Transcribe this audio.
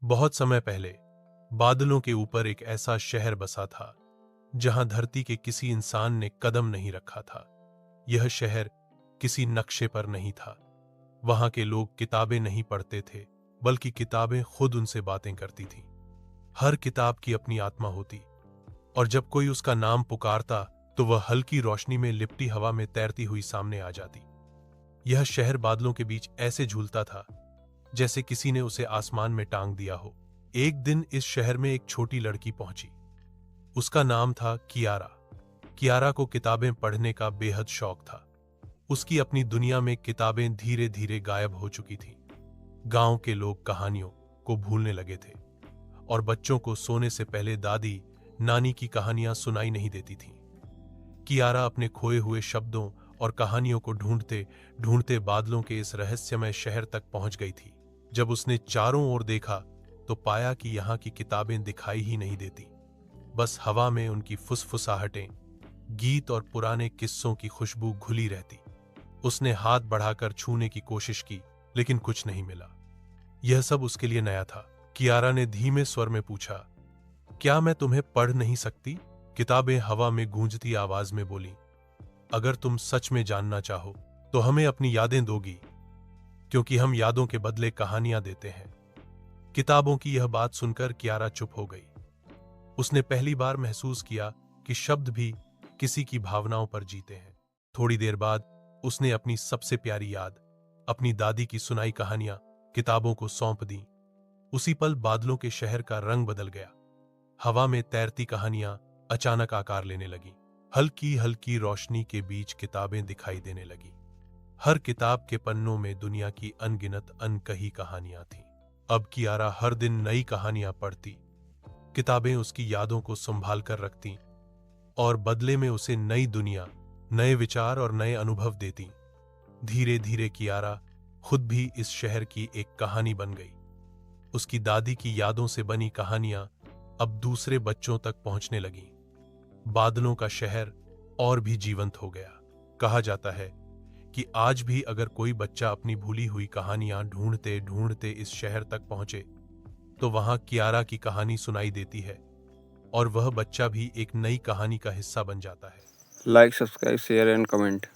बहुत समय पहले बादलों के ऊपर एक ऐसा शहर बसा था जहां धरती के किसी इंसान ने कदम नहीं रखा था। यह शहर किसी नक्शे पर नहीं था। वहां के लोग किताबें नहीं पढ़ते थे, बल्कि किताबें खुद उनसे बातें करती थीं। हर किताब की अपनी आत्मा होती, और जब कोई उसका नाम पुकारता तो वह हल्की रोशनी में लिपटी हवा में तैरती हुई सामने आ जाती। यह शहर बादलों के बीच ऐसे झूलता था जैसे किसी ने उसे आसमान में टांग दिया हो। एक दिन इस शहर में एक छोटी लड़की पहुंची। उसका नाम था कियारा। कियारा को किताबें पढ़ने का बेहद शौक था। उसकी अपनी दुनिया में किताबें धीरे धीरे गायब हो चुकी थीं। गांव के लोग कहानियों को भूलने लगे थे, और बच्चों को सोने से पहले दादी नानी की कहानियां सुनाई नहीं देती थीं। कियारा अपने खोए हुए शब्दों और कहानियों को ढूंढते ढूंढते बादलों के इस रहस्यमय शहर तक पहुंच गई थी। जब उसने चारों ओर देखा तो पाया कि यहाँ की किताबें दिखाई ही नहीं देती। बस हवा में उनकी फुसफुसाहटें, गीत और पुराने किस्सों की खुशबू घुली रहती। उसने हाथ बढ़ाकर छूने की कोशिश की, लेकिन कुछ नहीं मिला। यह सब उसके लिए नया था। कियारा ने धीमे स्वर में पूछा, क्या मैं तुम्हें पढ़ नहीं सकती? किताबें हवा में गूंजती आवाज में बोली, अगर तुम सच में जानना चाहो तो हमें अपनी यादें दोगी, क्योंकि हम यादों के बदले कहानियां देते हैं। किताबों की यह बात सुनकर कियारा चुप हो गई। उसने पहली बार महसूस किया कि शब्द भी किसी की भावनाओं पर जीते हैं। थोड़ी देर बाद उसने अपनी सबसे प्यारी याद, अपनी दादी की सुनाई कहानियां किताबों को सौंप दी। उसी पल बादलों के शहर का रंग बदल गया। हवा में तैरती कहानियां अचानक आकार लेने लगी। हल्की हल्की रोशनी के बीच किताबें दिखाई देने लगी। हर किताब के पन्नों में दुनिया की अनगिनत अनकही कहानियां थीं। अब कियारा हर दिन नई कहानियां पढ़ती। किताबें उसकी यादों को संभाल कर रखती, और बदले में उसे नई दुनिया, नए विचार और नए अनुभव देती। धीरे धीरे कियारा खुद भी इस शहर की एक कहानी बन गई। उसकी दादी की यादों से बनी कहानियां अब दूसरे बच्चों तक पहुंचने लगीं। बादलों का शहर और भी जीवंत हो गया। कहा जाता है कि आज भी अगर कोई बच्चा अपनी भूली हुई कहानियां ढूंढते ढूंढते इस शहर तक पहुंचे, तो वहां कियारा की कहानी सुनाई देती है, और वह बच्चा भी एक नई कहानी का हिस्सा बन जाता है। Like, subscribe, share and comment.